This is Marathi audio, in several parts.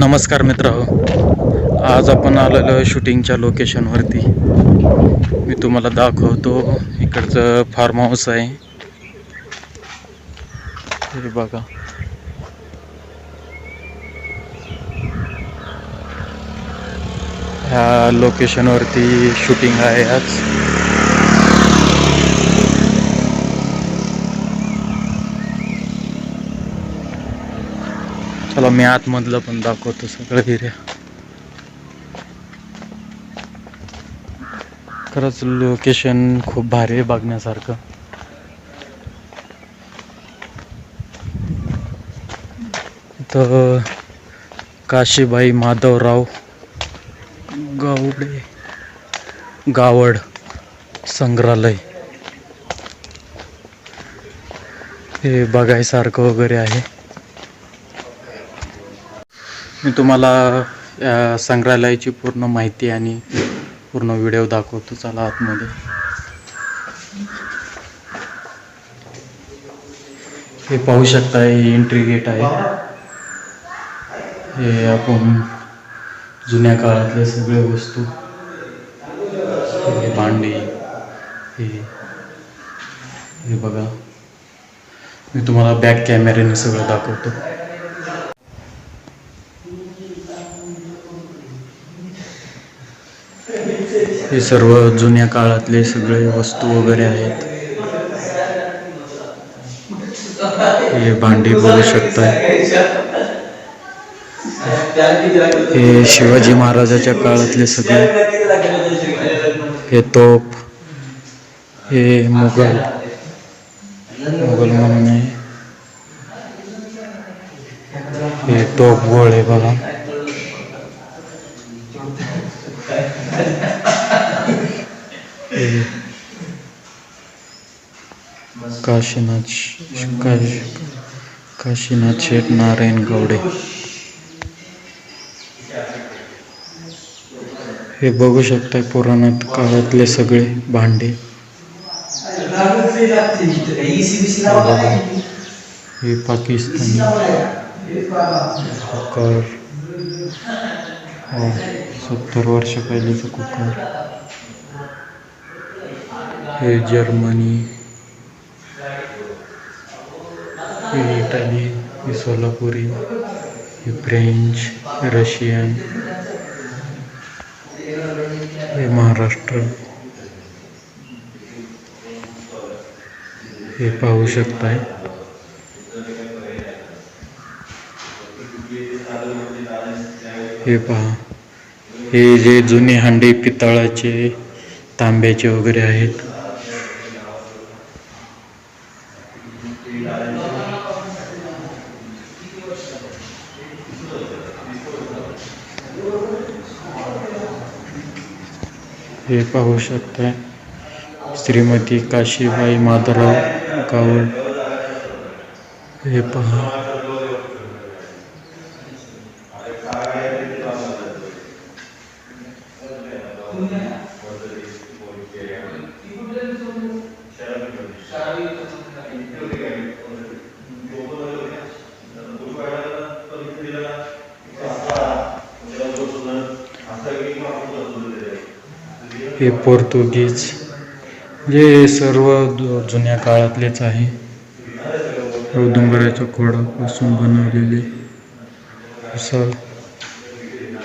नमस्कार मित्रांनो, आज आपण आलेलो शूटिंगच्या लोकेशनवरती. मी तुम्हाला दाखवतो. इकडचं फार्म हाऊस आहे, हे बघा. ह्या लोकेशनवरती शूटिंग आहे आज. चला मी आतमधलं पण दाखवतो सगळं एरिया. खरंच लोकेशन खूप भारी आहे बघण्यासारखं. तर काशीबाई माधवराव गावड संग्रहालय हे बघायसारखं वगैरे आहे. मी तुम्हाला या संग्रहालयाची पूर्ण माहिती आणि पूर्ण व्हिडिओ दाखवतो. चला आतमध्ये. हे पाहू शकता, हे एंट्री गेट आहे. हे आपण जुन्या काळातले सगळे वस्तू, हे भांडी, हे बघा. मी तुम्हाला बॅक कॅमेऱ्याने सगळं दाखवतो. हे सर्व जुन्या काळातले सगळे वस्तू वगैरे आहेत. हे भांडी बघू शकताय. हे शिवाजी महाराजाच्या काळातले सगळे. हे तोप, हे मुघल म्हणून आहे. हे तोप गोळे बघा. काशीनाथ शेठ नारायण गवडे. हे बघू शकता पुराणात काळातले सगळे भांडे. हे पाकिस्तानी कुकर, 70 वर्ष पहिलेचं कुकर. हे जर्मनी, हे इटाली, हे सोलापुरी, हे फ्रेंच, रशियन, हे महाराष्ट्र. हे पाहू शकताय. हे पहा, हे जे जुने हांडे पितळाचे, तांब्याचे वगैरे आहेत. हे पाहू शकताय, श्रीमती काशीबाई माधवराव गावड. हे पहा, हे पोर्तुगीज. जे सर्व जुन्या काळातलेच आहे. औदुंबराच्या खोडापासून बनवलेले असं.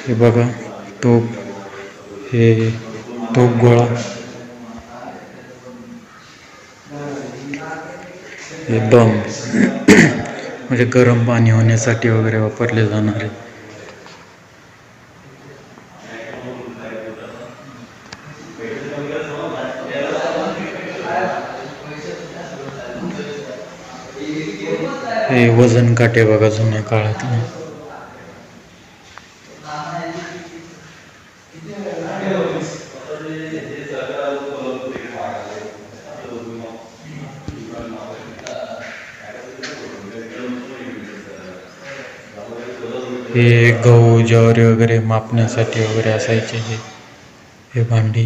हे बघा तोप, हे तोप गोळा. हे दम म्हणजे गरम पाणी होण्यासाठी वगैरे वापरले जाणारे. हे वजन काटे बघा जुन्या काळातले. हे गहू ज्वारी वगैरे मापण्यासाठी वगैरे असायचे हे भांडी.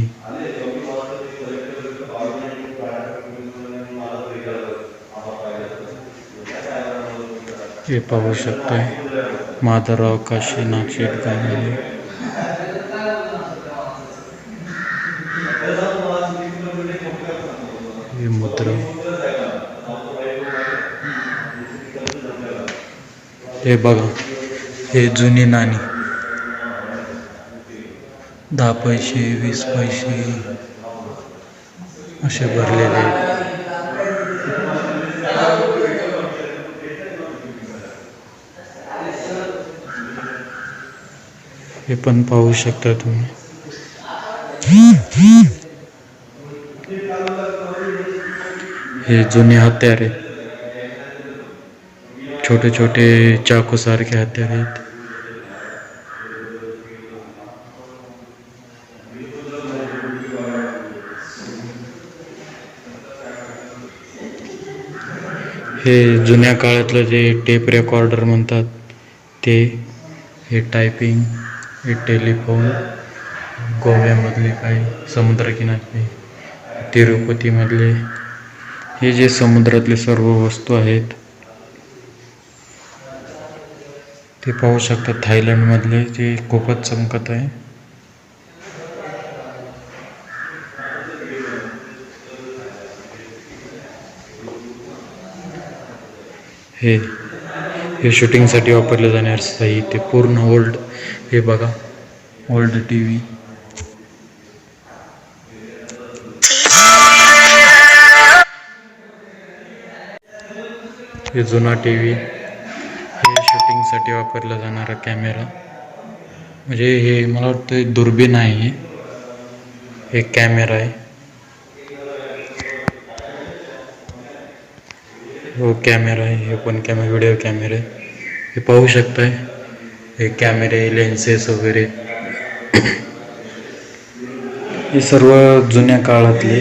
हे पाहू शकताय. माधवराव काशीनाथ शेठ गांगुर्डे. हे मुद्रा, हे बघा, हे जुनी नाणी 10 पैसे 20 पैसे असे भरलेले आहेत. हे पण पाहू शकता तुम्ही. हे जुने हत्यार आहेत, छोटे छोटे चाकू सारखे हत्यार आहेत. हे जुन्या काळातलं जे टेप रेकॉर्डर म्हणतात ते. हे टायपिंग, हे टेलिफोन, गोव्यामधले काही समुद्रकिनारे, तिरुपतीमधले हे जे समुद्रातले सर्व वस्तू आहेत ते पाहू शकता. थायलंडमधले जे खूपच चमकत आहे. हे शूटिंगसाठी वापरले जाणारे साहित्य पूर्ण ओल्ड. हे बघा, ओल्ड टीव्ही. हे जुना टीव्ही. हे शूटिंगसाठी वापरला जाणारा कॅमेरा, म्हणजे हे मला वाटतं दुर्बीण आहे. हे कॅमेरा आहे. हो, कॅमेरा आहे. हे पण व्हिडिओ कॅमेरा आहे. हे पाहू शकताय. हे कॅमेरे, लेन्सेस वगैरे हे सर्व जुन्या काळातले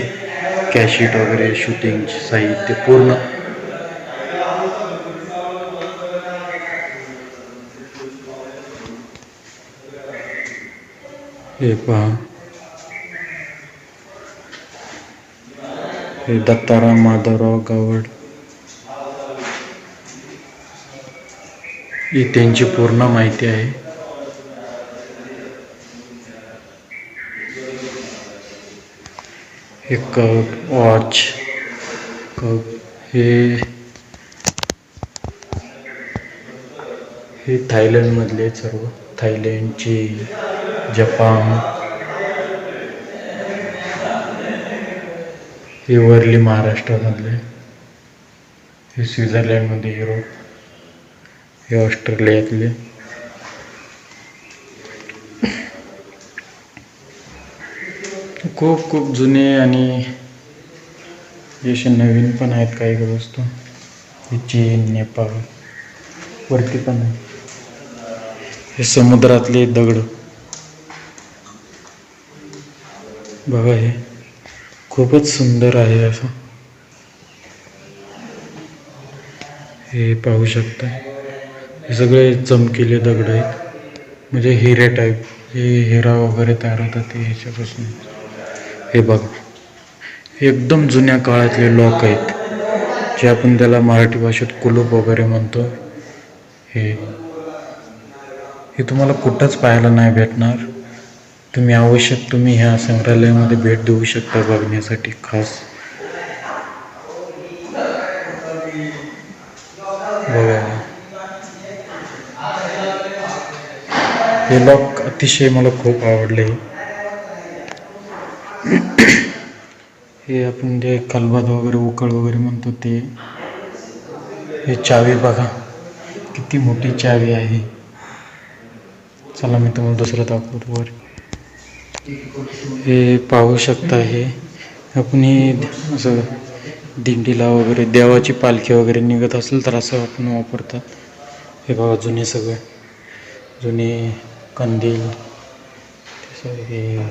कॅशिट वगैरे शूटिंग साहित्य पूर्ण. हे पहा, हे दत्ताराम माधवराव गावड. ही त्यांची पूर्ण माहिती आहे. हे कप, वॉच, कप. हे थायलंडमधले सर्व. थायलंड, चीन, जपान. हे वर्ली महाराष्ट्रामधले. हे स्वित्झर्लंडमध्ये, युरोप. हे ऑस्ट्रेलियातले. खूप खूप जुने आणि जसे नवीन पण आहेत काही वस्तू. हे चीन, नेपाळ वरती पण आहे. हे समुद्रातले दगड बघा, हे खूपच सुंदर आहे असं. हे पाहू शकता. हे सगळे चमकीले दगड आहेत, म्हणजे हिरे टाईप. हे हिरा वगैरे तयार होतात ते ह्याच्यापासून. हे बघा, हे एकदम जुन्या काळातले लॉक आहेत, जे आपण त्याला मराठी भाषेत कुलूप वगैरे म्हणतो. हे तुम्हाला कुठंच पाहायला नाही भेटणार. तुम्ही ह्या संग्रहालयामध्ये भेट देऊ शकता बघण्यासाठी खास. बघा, हे लॉक अतिशय मला खूप आवडले. हे आपण जे कलबाद वगैरे, उकळ वगैरे म्हणतो ते. हे चावी बघा, किती मोठी चावी आहे. चला मी तुम्हाला दुसरं दाखवतो वर. हे पाहू शकता. हे आपण असं दिंडीला वगैरे, देवाची पालखी वगैरे निघत असेल तर असं आपण वापरतात. हे बघा, जुने कंदील, हे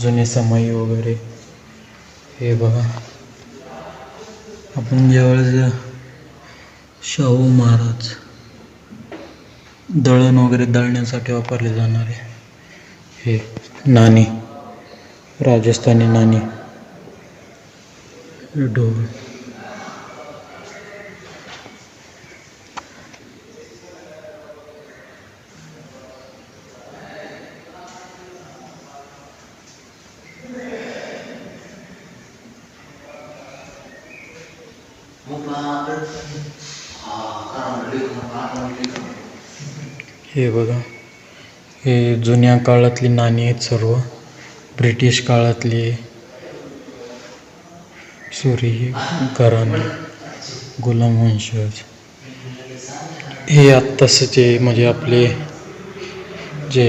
जुने समई वगैरे. हे बघा, आपण ज्यावेळेस शाहू महाराज दळण वगैरे दळण्यासाठी वापरले जाणारे हे नाणी, राजस्थानी नाणी. ढोल. हे बघा, हे जुन्या काळातली नाणी आहेत सर्व. ब्रिटिश काळातली. सुरी घराणे, गुलाम वंशज. हे आत्ताचे म्हणजे आपले जे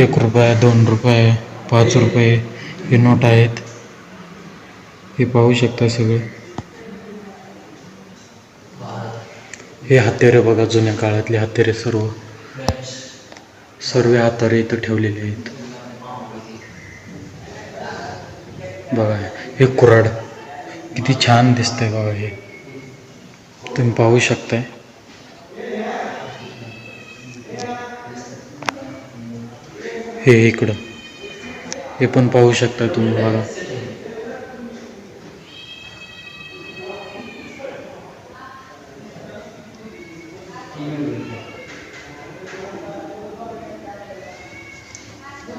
1 रुपया, 2 रुपये, 5 रुपये हे नोट आहेत. हे पाहू शकता सगळे. हे हत्यारे बघा, जुन्या काळातले हत्यारे सर्व हत्यारे इथं ठेवलेले आहेत. बघा, हे कुऱ्हाड किती छान दिसतंय बघा. हे तुम्ही पाहू शकताय. हे इकडं हे पण पाहू शकता तुम्ही बघा.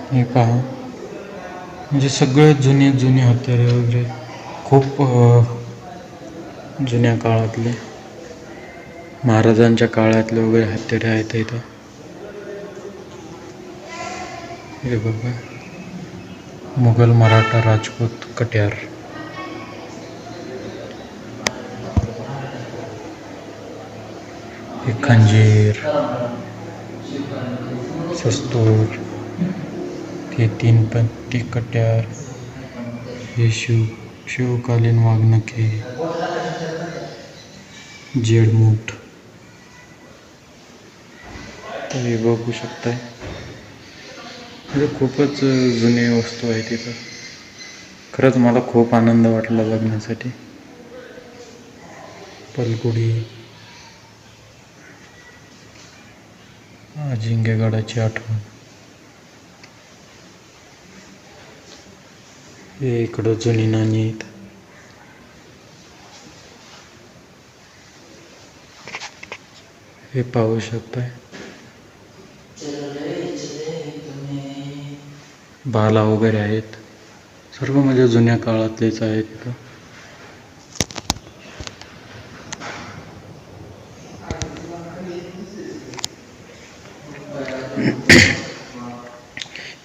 हे पहा, म्हणजे सगळे जुने हत्यारे वगैरे खूप जुन्या काळातले, महाराजांच्या काळातले वगैरे हत्यारे आहेत इथं. हे बघा, मुघल, मराठा, राजपूत, कट्यार. हे खंजीर, शस्तूर, हे 3 पत्ती कट्यार, हे शिवकालीन वाघनखे, जेडमूठ. तर हे बघू शकताय, म्हणजे खूपच जुने वस्तू आहेत तिथं. खरंच मला खूप आनंद वाटला बघण्यासाठी. पलगुडी, अजिंक्यगडाची आठवण. हे इकडं जुनी नाणी आहेत. हे पाहू शकताय. भाला वगैरे आहेत, सर्व म्हणजे जुन्या काळातलेच आहेत इथं.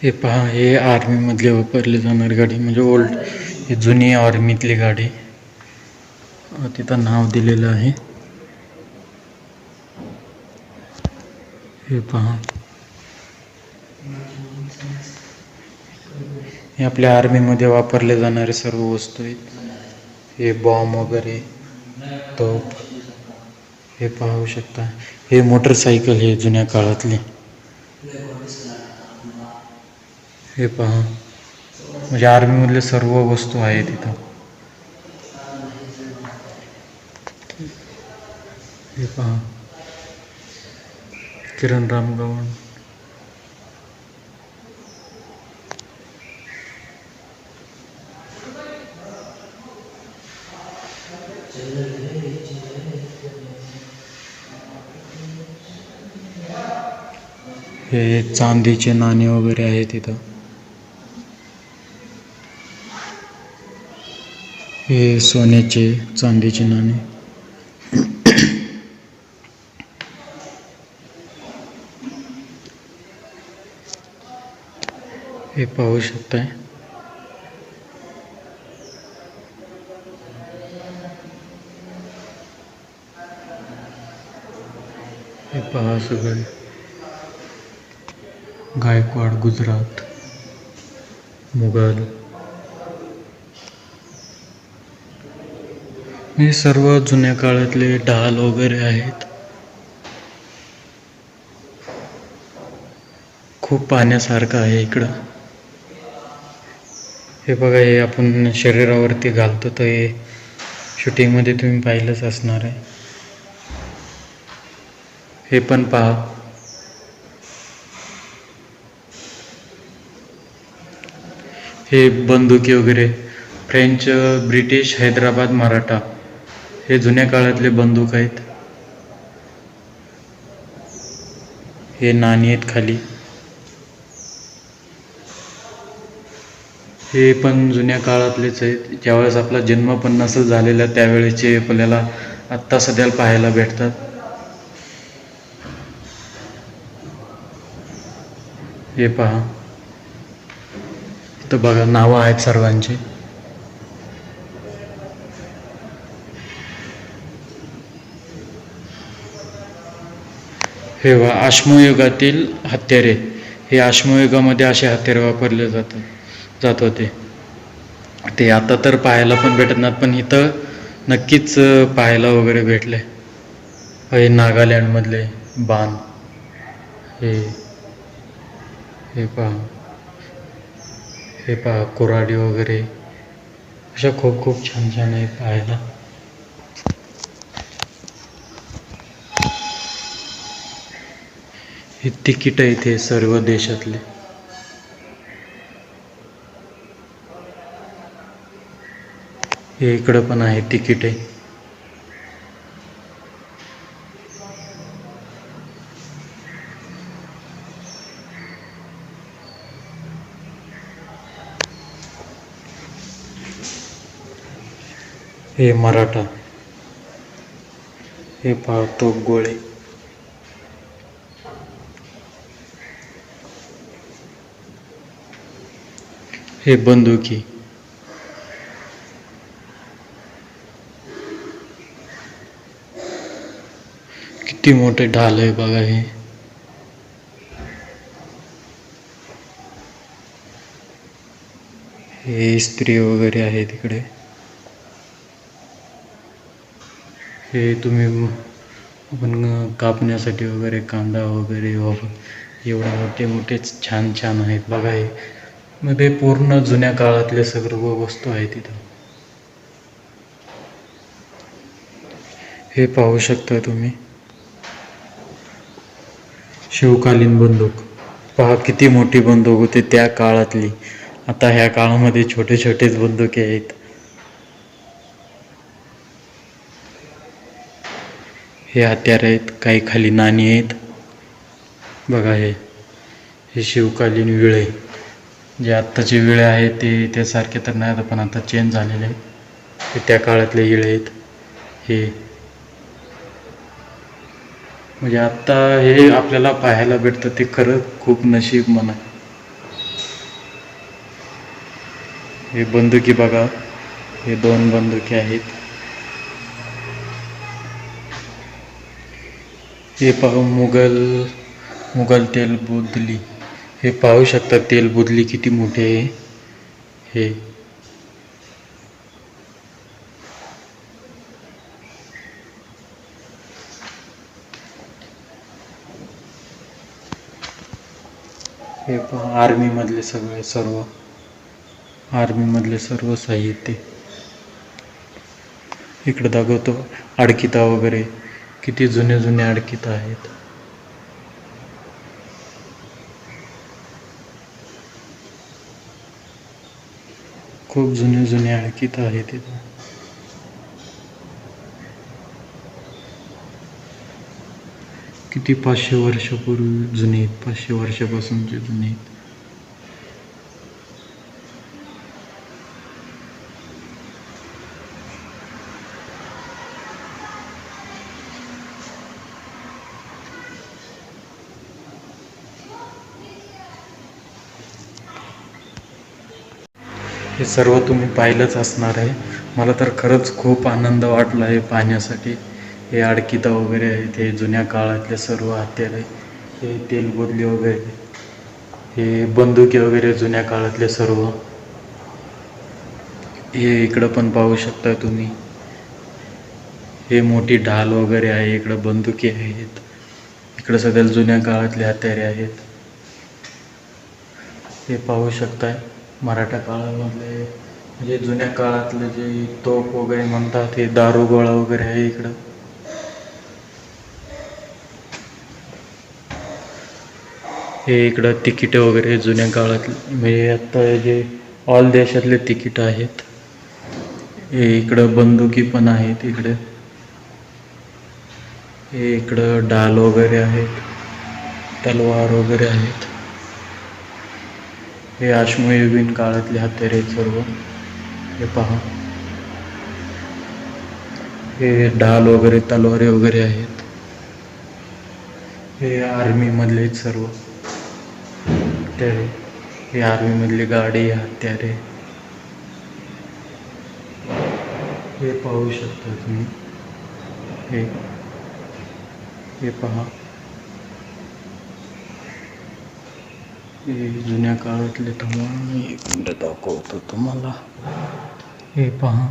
हे पहा, हे आर्मीमधले वापरली जाणारी गाडी, म्हणजे ओल्ड, ही जुनी आर्मीतली गाडी. तिथं नाव दिलेलं आहे. हे पहा, हे आपल्या आर्मीमध्ये वापरले जाणारे सर्व वस्तू आहेत. हे बॉम्ब वगैरे, तोफ. हे पाहू शकता. हे मोटरसायकल, हे जुन्या काळातली. हे पहा, म्हणजे आर्मीमधले सर्व वस्तू आहेत इथं. हे पहा, किरण राम गवण. हे चांदीचे नाणे वगैरे आहेत इथं. हे सोन्याचे, चांदीचे नाणे. हे पाहू शकताय. हे पहा सगळे. गायकवाड, गुजरात, मुघल. हे सर्व जुन्या काळातले ढाल वगैरे आहेत. खूप पाहण्यासारखं आहे इकडं. हे बघा, हे आपण शरीरावरती घालतो, तर हे शूटिंगमध्ये तुम्ही पाहिलंच असणार आहे. हे पण पहा. हे बंदुकी वगैरे, फ्रेंच, ब्रिटिश, हैदराबाद, मराठा, हे जुन्या काळातले बंदूक आहेत. हे नाणी आहेत खाली. हे पण जुन्या काळातलेच आहेत. ज्यावेळेस आपला जन्म पण नसेल झालेला त्यावेळेचे आपल्याला आत्ता सध्याला पाहायला भेटतात. हे पहा, इथं बघा नावं आहेत सर्वांची. हे वा अश्मयुगातील हत्यारे. हे अश्मयुगामध्ये असे हत्यारे वापरले जात होते. ते आता तर पाहायला पण भेटत नाहीत, पण इथं नक्कीच पाहायला वगैरे भेटले. हे नागालँडमधले बाण. हे हे पहा, हे पहा कुऱ्हाडी वगैरे अशा खूप खूप छान छान आहे पाहायला. हे तिकीट आहे इथे सर्व देशातले. हे इकडं पण आहे तिकीट आहे. हे मराठा. हे पहा तोफ गोळे. हे बंदुकी. किती मोठे ढाल आहे बघा हे. हे इस्त्री वगैरे आहे तिकडे. हे तुम्ही आपण कापण्यासाठी वगैरे कांदा वगैरे एवढे मोठे मोठेच छान छान आहेत बघा. हे मध्ये पूर्ण जुन्या काळातल्या सर्व वस्तू आहेत तिथं. हे पाहू शकता तुम्ही, शिवकालीन बंदूक. पहा किती मोठी बंदूक होती त्या काळातली. आता ह्या काळामध्ये छोटे छोटेच बंदुके आहेत. हे हत्यार आहेत, काही खाली नाणी आहेत बघा. हे शिवकालीन विळे. जे आत्ताचे विळे आहेत ते त्यासारखे तर नाही, पण आता चेंज झालेले आहेत. हे त्या काळातले विळे आहेत. हे म्हणजे आत्ता हे आपल्याला पाहायला भेटतं ते खरं खूप नशीब म्हणा. हे बंदुकी बघा, हे 2 बंदुकी आहेत. हे पाहू मुघल तेल बुदली. हे पाहू शकता तेल बुदली किती मोठी आहे. हे पहा आर्मीमधले सर्व साहित्य. इकडे दाखवतो अडकिता वगैरे, किती जुने जुने अडकिता आहेत. खूप जुने जुने अडकिता आहेत इथं. किती 500 वर्षापूर्वी जुने आहेत, 500 वर्षापासूनचे जुने आहेत. हे सर्व तुम्ही पाहिलंच असणार आहे. मला तर खरंच खूप आनंद वाटला आहे पाहण्यासाठी. हे अडकिता वगैरे आहे, ते जुन्या काळातले सर्व हत्यार आहे. हे तेलबदली वगैरे, हे बंदुके वगैरे जुन्या काळातले सर्व. हे इकडं पण पाहू शकता तुम्ही. हे मोठी ढाल वगैरे आहे. इकडं बंदुके आहेत. इकडं सगळ्या जुन्या काळातले हत्यारे आहेत. हे पाहू शकताय मराठा काळामधले, म्हणजे जुन्या काळातले जे तोफ वगैरे म्हणतात, हे दारुगोळा वगैरे आहे इकडं. हे इकडं तिकीट वगैरे जुन्या काळातले, म्हणजे आता जे ऑल देशातले तिकीट आहेत. हे इकडं बंदुकी पण आहेत इकडे. हे इकडं ढाल वगैरे आहेत, तलवार वगैरे आहेत. हे अश्मयुगीन काळातले हत्यारे आहेत सर्व. हे पहा, हे ढाल वगैरे तलवारे वगैरे आहेत. हे आर्मी मधले सर्व. हत्यारे, ही आर्मीमधली गाडी, हत्यारे हे पाहू शकता तुम्ही. हे हे पहा, हे जुन्या काळातले. तुम्हाला एक मिनिट दाखवतो तुम्हाला. हे पहा,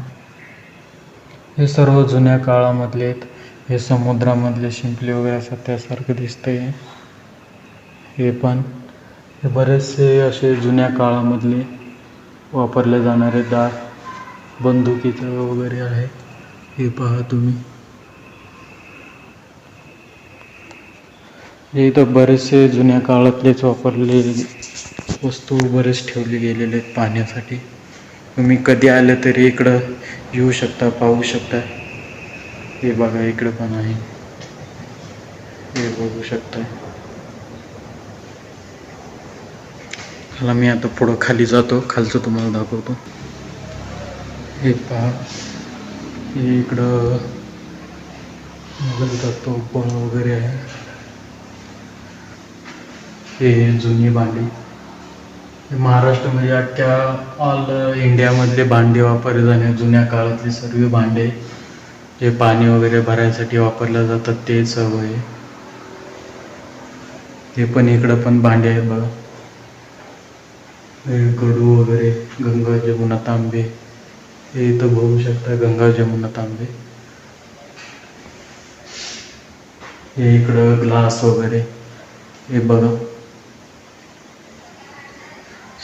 हे सर्व जुन्या काळामधले आहेत. हे समुद्रामधले शिंपले वगैरे असतात त्यासारखं दिसतंय. हे पण हे बरेचसे असे जुन्या काळामधले वापरले जाणारे दार, बंदुकीचं वगैरे आहे. हे पहा तुम्ही. हे इथं बरेचसे जुन्या काळातलेच वापरले वस्तू बरेच ठेवले गेलेले आहेत पाहण्यासाठी. तुम्ही कधी आलं तरी इकडं येऊ शकता, पाहू शकता. हे बघा, इकडं पण आहे, हे बघू शकता. चला मी आता पुढं खाली जातो, खालचं तुम्हाला दाखवतो. हे पहा, हे इकडं मोगलचा तोफगोळा वगैरे आहे. हे जुनी भांडी. महाराष्ट्रामध्ये अख्ख्या ऑल इंडियामधले भांडे वापरले जाणे जुन्या काळातले सर्व भांडे जे पाणी वगैरे भरायसाठी वापरले जातात ते सर्व आहे. हे पण इकडं पण भांडे आहेत बघा. हे गडू वगैरे, गंगा जमुना तांबे, हे इथं बघू शकता, गंगा जमुना तांबे. हे इकडं ग्लास वगैरे, हे बघा,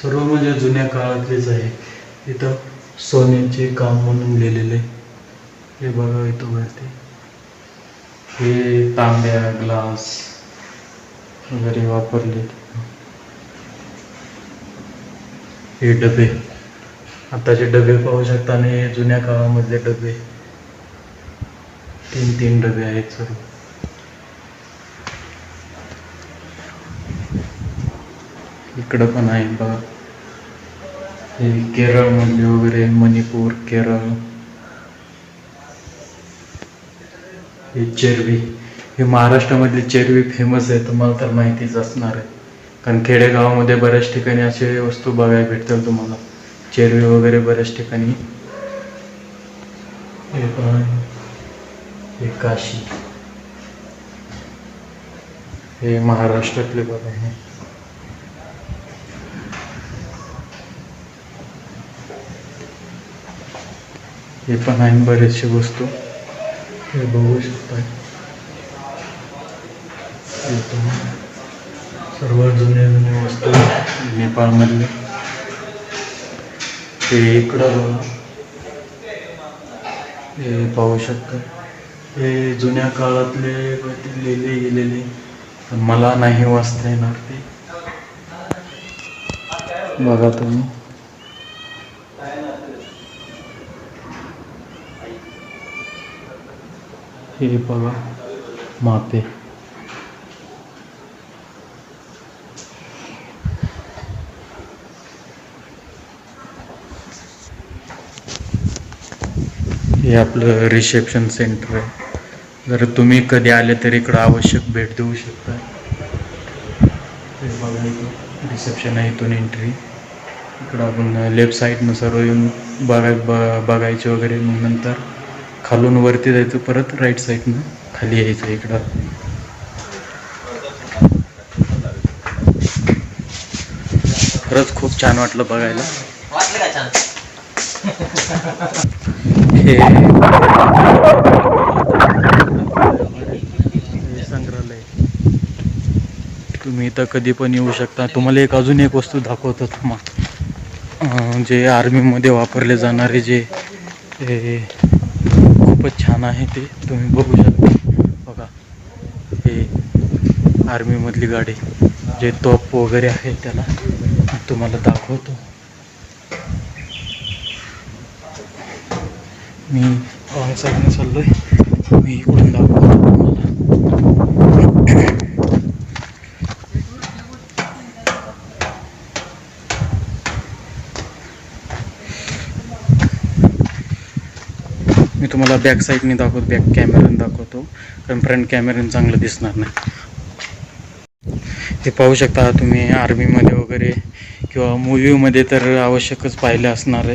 सर्व म्हणजे जुन्या काळातलेच आहे. इथं सोन्याचे काम म्हणून लिहिलेले, हे बघा इथं वरती. हे तांब्या, ग्लास वगैरे वापरले. हे डबे, आताचे डबे पाहू शकता. आणि जुन्या काळामधले डबे, 3 डबे आहेत सर्व. इकडं पण आहे बघा. हे केरळमधले वगैरे, मणिपूर, केरळ. हे चेरवी, हे महाराष्ट्रामधली चेरवी फेमस आहे, तुम्हाला तर माहितीच असणार आहे. कारण खेडेगावामध्ये बऱ्याच ठिकाणी असे वस्तू बघायला भेटतील तुम्हाला, चेरवी वगैरे बऱ्याच ठिकाणी. हे पण, हे काशी, हे महाराष्ट्रातले बघा. हे पण आहे बरेचसे वस्तू, हे बघू शकता. सर्व जुने वस्तू नेपाळमधले. हे इकडं बघा, हे पाहू शकता. हे जुन्या काळातले लिहिले गेलेले, पण मला नाही वाचता येणार ते. बघा तुम्ही. हे बघा, मापे. हे आपलं रिसेप्शन सेंटर आहे. जर तुम्ही कधी आले तर इकडं आवश्यक भेट देऊ शकता. हे बघा, इथं रिसेप्शन आहे, इथून एंट्री. इकडं आपण लेफ्ट साईडनं सर्व येऊन बघायचे वगैरे. मग नंतर खालून वरती जायचं, परत राईट साईडनं खाली यायचं. इकडं खरंच खूप छान वाटलं बघायला. हे संग्रहालय, तुम्ही इथं कधी पण येऊ शकता. तुम्हाला अजून एक वस्तू दाखवतो तुम्हाला, जे आर्मीमध्ये वापरले जाणारे जे खूपच छान आहे ते तुम्ही बघू शकता. बघा, हे आर्मीमधली गाडी, जे तोफ वगैरे आहे त्याला तुम्हाला दाखवतो मी. रॉंग साईडने चाललोय, मी इकडून दाखवतो तुम्हाला. मी तुम्हाला बॅक साईडने दाखवतो, बॅक कॅमेऱ्याने दाखवतो, कारण फ्रंट कॅमेऱ्याने चांगलं दिसणार नाही. हे पाहू शकता तुम्ही आर्मीमध्ये वगैरे किंवा मूवीमध्ये तर आवश्यकच पाहिलं असणार आहे.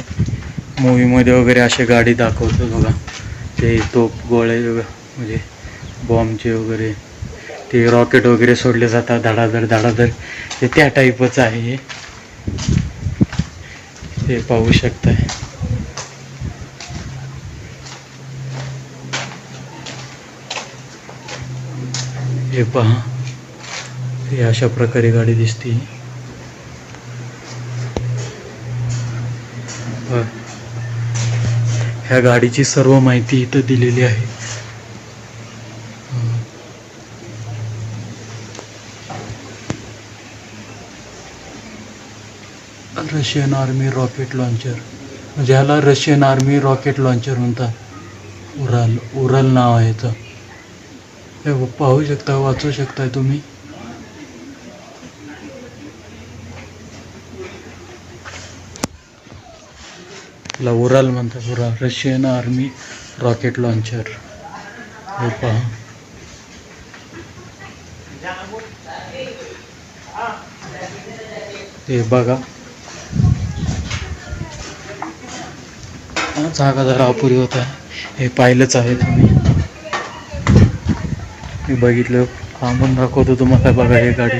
मूवीमध्ये वगैरे असे गाडी दाखवतो बघा, ते तोप गोळे म्हणजे बॉम्बचे वगैरे ते रॉकेट वगैरे सोडले जातात धडाधड धडाधड, ते त्या टाईपच आहे हे पाहू शकताय. हे पहा, हे अशा प्रकारे गाडी दिसते. ह्या गाडीची सर्व माहिती इथं दिलेली आहे. रशियन आर्मी रॉकेट लॉन्चर, म्हणजे ह्याला रशियन आर्मी रॉकेट लॉन्चर म्हणतात. उराल नाव आहे याचं. हे पाहू शकता, वाचू शकताय तुम्ही. ला उराल म्हणतात, Ural Russian army rocket launcher. हे पहा, हे बघा. जागा जरा अपुरी होत आहे, हे पाहिलंच आहे तुम्ही. मी बघितलं, थांबून दाखवतो तुम्हाला. बघा हे गाडी,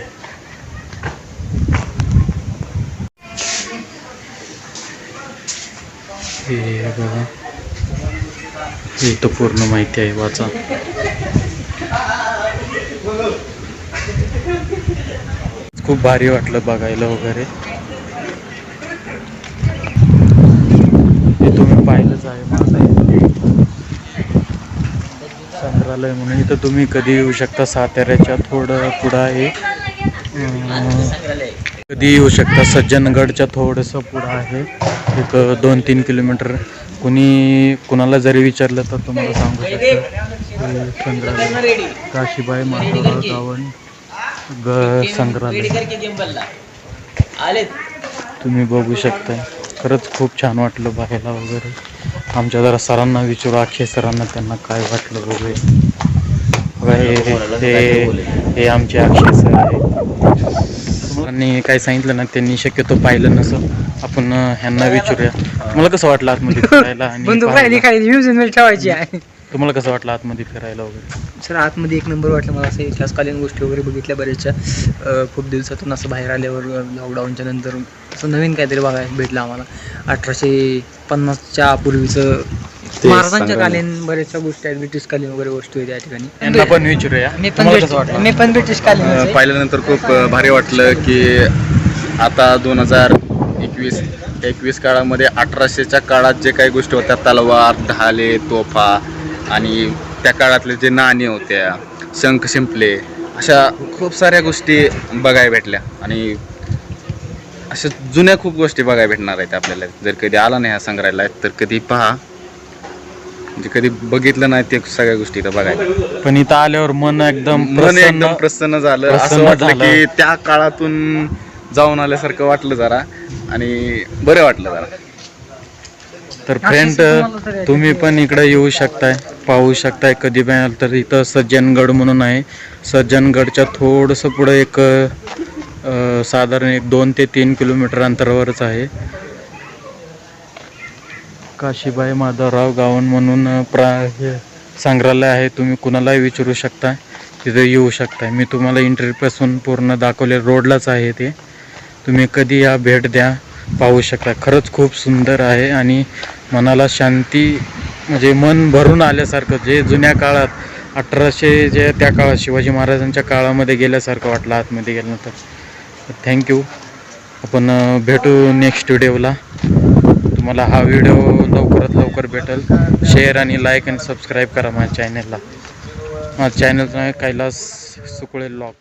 हे बघा, हे तर पूर्ण माहिती आहे, वाचा. खूप भारी वाटलं बघायला वगैरे. हे तुम्ही पाहिलंच आहे, संग्रहालय म्हणून. इथं तुम्ही कधी येऊ शकता. साताऱ्याच्या थोडं पुढं आहे, कधी येऊ शकता. सज्जनगडच्या थोडंसं पुढं आहे, एक 2-3 किलोमीटर. कुणाला जरी विचारलं तर तुम्हाला सांगू शकता. संग्रहालय काशीबाई माधवराव गावण संग्रहालय तुम्ही बघू शकता. खरंच खूप छान वाटलं बघायला वगैरे. आमच्या जरा सरांना विचारू, अक्षय सरांना, त्यांना काय वाटलं वगैरे. हे आमचे अक्षय सर आहे. आणि काय सांगितलं ना, त्यांनी शक्यतो पाहिलं नसं. आपण ह्यांना विचारूया, तुम्हाला कसं वाटलं आतमध्ये फिरायला? आणि ठेवायची आहे. तुम्हाला कसं वाटलं आतमध्ये फिरायला वगैरे? सर, आतमध्ये एक नंबर वाटलं मला. असं इतिहासकालीन गोष्टी वगैरे बघितल्या बऱ्याचशा. खूप दिवसातून असं बाहेर आल्यावर लॉकडाऊनच्या नंतर असं नवीन काहीतरी बघायला भेटलं आम्हाला. 1850च्या पूर्वीचं महाराजांच्या कालीन बऱ्याचशा गोष्टी आहेत, ब्रिटिशकालीन वगैरे गोष्टी आहेत या ठिकाणी. यांना पण विचारूया, मी पण ब्रिटिशकालीन पाहिल्यानंतर खूप भारी वाटलं की आता 2021 काळामध्ये 1800च्या काळात जे काही गोष्टी होत्या, तलवार, ढाले, तोफा आणि त्या काळातले जे नाणी होत्या, शंख शिंपले, अशा खूप साऱ्या गोष्टी बघायला भेटल्या. आणि अशा जुन्या खूप गोष्टी बघायला भेटणार आहेत आपल्याला. जर कधी आला नाही ह्या संग्रहालयात तर कधी पहा, म्हणजे कधी बघितलं नाही ते सगळ्या गोष्टी इथं बघायला. पण इथं आल्यावर मन एकदम प्रसन्न झालं. असं वाटलं की त्या काळातून जाऊन आल्यासारखं वाटलं जरा, आणि बरं वाटलं जरा. तर फ्रेंड, तुम्ही पण इकडे येऊ शकताय, पाहू शकताय कधी पण. तर इथं सज्जनगड म्हणून आहे. सज्जनगडच्या थोडंसं पुढं एक साधारण 2 ते 3 किलोमीटर अंतरावरच आहे काशीबाई माधवराव गावण म्हणून संग्रहालय आहे. तुम्ही कुणालाही विचारू शकता, तिथे येऊ शकता. मी तुम्हाला इंटरव्ह्यूपासून पूर्ण दाखवले, रोडलाच आहे ते. तुम्ही कधी या, भेट द्या, पाहू शकता. खरंच खूप सुंदर आहे आणि मनाला शांती, म्हणजे मन भरून आल्यासारखं. जे जुन्या काळात 1800 जे त्या काळात शिवाजी महाराजांच्या काळामध्ये गेल्यासारखं वाटलं आतमध्ये गेल्यानंतर. थँक्यू. आपण भेटू नेक्स्ट व्हिडिओला. तुम्हाला हा व्हिडिओ लवकरात लवकर भेटेल. शेअर आणि लाईक आणि सबस्क्राईब करा माझ्या चॅनलला. माझं चॅनलचं आहे कैलास सुकुळे व्लॉग.